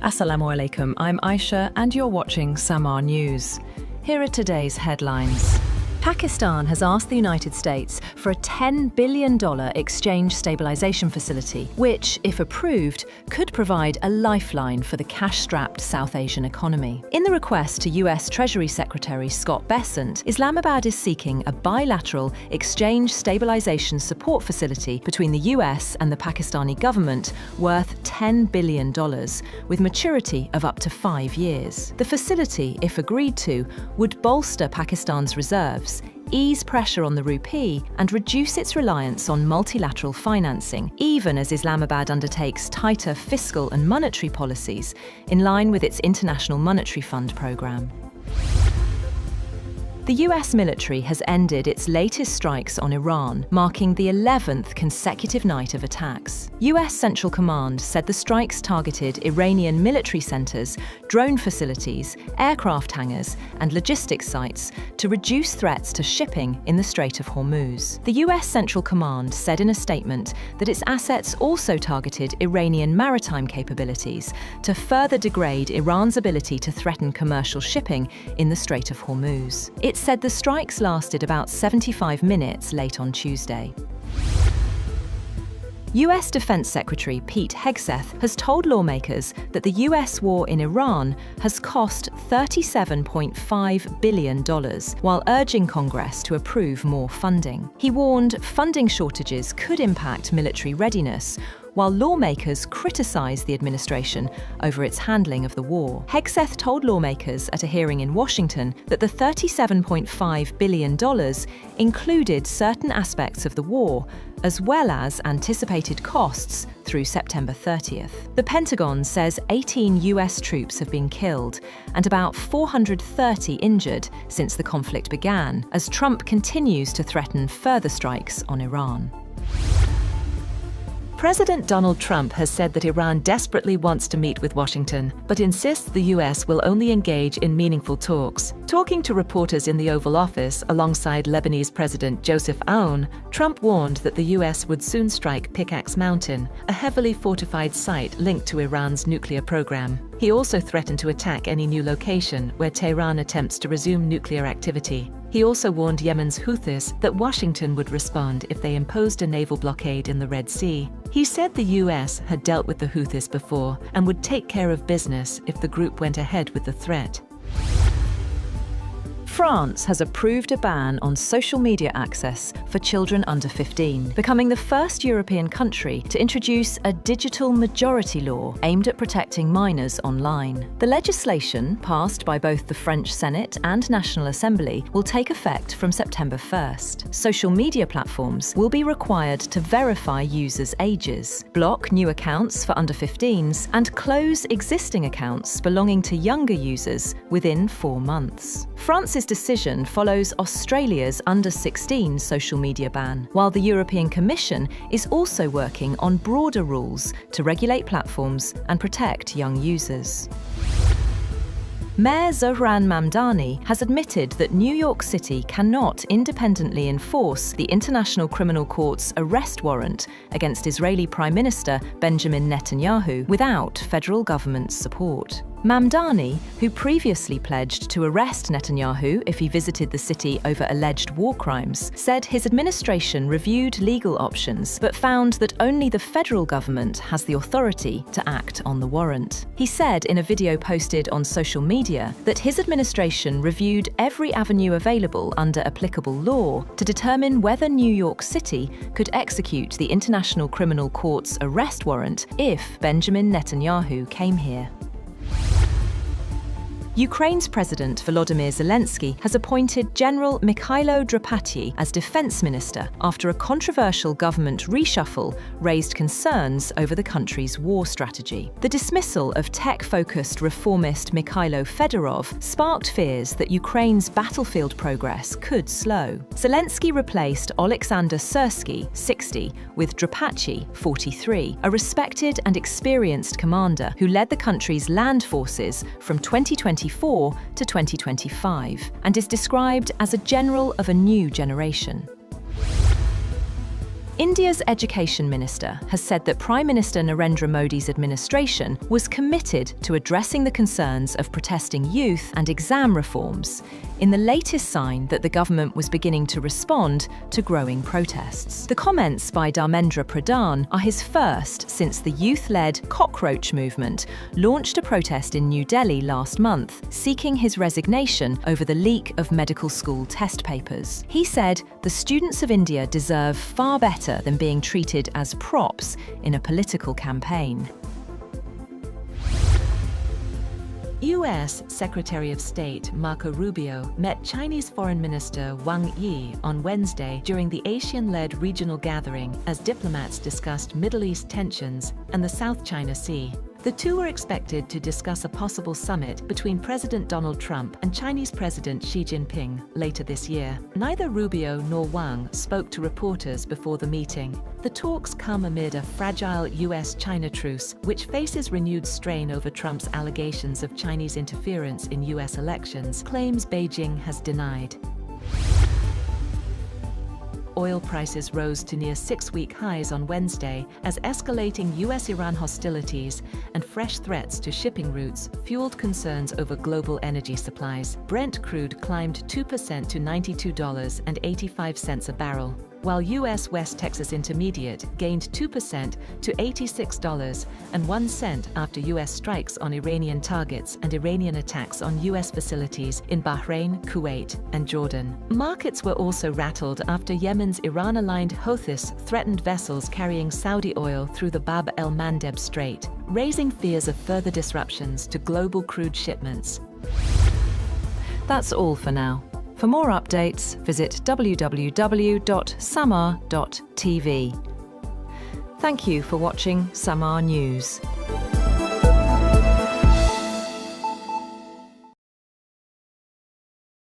Assalamu alaikum, I'm Aisha and you're watching Samar News. Here are today's headlines. Pakistan has asked the United States for a $10 billion exchange stabilization facility, which, if approved, could provide a lifeline for the cash-strapped South Asian economy. In the request to US Treasury Secretary Scott Bessent, Islamabad is seeking a bilateral exchange stabilization support facility between the US and the Pakistani government worth $10 billion, with maturity of up to 5 years. The facility, if agreed to, would bolster Pakistan's reserves, ease pressure on the rupee and reduce its reliance on multilateral financing, even as Islamabad undertakes tighter fiscal and monetary policies in line with its International Monetary Fund programme. The US military has ended its latest strikes on Iran, marking the 11th consecutive night of attacks. US Central Command said the strikes targeted Iranian military centers, drone facilities, aircraft hangars, and logistics sites to reduce threats to shipping in the Strait of Hormuz. The US Central Command said in a statement that its assets also targeted Iranian maritime capabilities to further degrade Iran's ability to threaten commercial shipping in the Strait of Hormuz. It said the strikes lasted about 75 minutes late on Tuesday. US Defense Secretary Pete Hegseth has told lawmakers that the US war in Iran has cost $37.5 billion, while urging Congress to approve more funding. He warned funding shortages could impact military readiness, while lawmakers criticized the administration over its handling of the war. Hegseth told lawmakers at a hearing in Washington that the $37.5 billion included certain aspects of the war, as well as anticipated costs through September 30th. The Pentagon says 18 US troops have been killed and about 430 injured since the conflict began, as Trump continues to threaten further strikes on Iran. President Donald Trump has said that Iran desperately wants to meet with Washington, but insists the US will only engage in meaningful talks. Talking to reporters in the Oval Office alongside Lebanese President Joseph Aoun, Trump warned that the US would soon strike Pickaxe Mountain, a heavily fortified site linked to Iran's nuclear program. He also threatened to attack any new location where Tehran attempts to resume nuclear activity. He also warned Yemen's Houthis that Washington would respond if they imposed a naval blockade in the Red Sea. He said the US had dealt with the Houthis before and would take care of business if the group went ahead with the threat. France has approved a ban on social media access for children under 15, becoming the first European country to introduce a digital majority law aimed at protecting minors online. The legislation, passed by both the French Senate and National Assembly, will take effect from September 1st. Social media platforms will be required to verify users' ages, block new accounts for under 15s, and close existing accounts belonging to younger users within 4 months. France's decision follows Australia's under-16 social media ban, while the European Commission is also working on broader rules to regulate platforms and protect young users. Mayor Zohran Mamdani has admitted that New York City cannot independently enforce the International Criminal Court's arrest warrant against Israeli Prime Minister Benjamin Netanyahu without federal government support. Mamdani, who previously pledged to arrest Netanyahu if he visited the city over alleged war crimes, said his administration reviewed legal options but found that only the federal government has the authority to act on the warrant. He said in a video posted on social media that his administration reviewed every avenue available under applicable law to determine whether New York City could execute the International Criminal Court's arrest warrant if Benjamin Netanyahu came here. Ukraine's President Volodymyr Zelensky has appointed General Mikhailo Drapachy as defense minister after a controversial government reshuffle raised concerns over the country's war strategy. The dismissal of tech-focused reformist Mikhailo Fedorov sparked fears that Ukraine's battlefield progress could slow. Zelensky replaced Oleksandr Syrsky, 60, with Drapachy, 43, a respected and experienced commander who led the country's land forces from 2024 to 2025 and is described as a general of a new generation. India's Education Minister has said that Prime Minister Narendra Modi's administration was committed to addressing the concerns of protesting youth and exam reforms, in the latest sign that the government was beginning to respond to growing protests. The comments by Dharmendra Pradhan are his first since the youth-led Cockroach movement launched a protest in New Delhi last month, seeking his resignation over the leak of medical school test papers. He said the students of India deserve far better than being treated as props in a political campaign. US Secretary of State Marco Rubio met Chinese Foreign Minister Wang Yi on Wednesday during the ASEAN-led regional gathering as diplomats discussed Middle East tensions and the South China Sea. The two were expected to discuss a possible summit between President Donald Trump and Chinese President Xi Jinping later this year. Neither Rubio nor Wang spoke to reporters before the meeting. The talks come amid a fragile US-China truce, which faces renewed strain over Trump's allegations of Chinese interference in US elections, claims Beijing has denied. Oil prices rose to near 6-week highs on Wednesday as escalating US-Iran hostilities and fresh threats to shipping routes fueled concerns over global energy supplies. Brent crude climbed 2% to $92.85 a barrel, while US West Texas Intermediate gained 2% to $86.01 after US strikes on Iranian targets and Iranian attacks on US facilities in Bahrain, Kuwait, and Jordan. Markets were also rattled after Yemen's Iran-aligned Houthis threatened vessels carrying Saudi oil through the Bab el-Mandeb Strait, raising fears of further disruptions to global crude shipments. That's all for now. For more updates, visit www.samar.tv. Thank you for watching Samar News.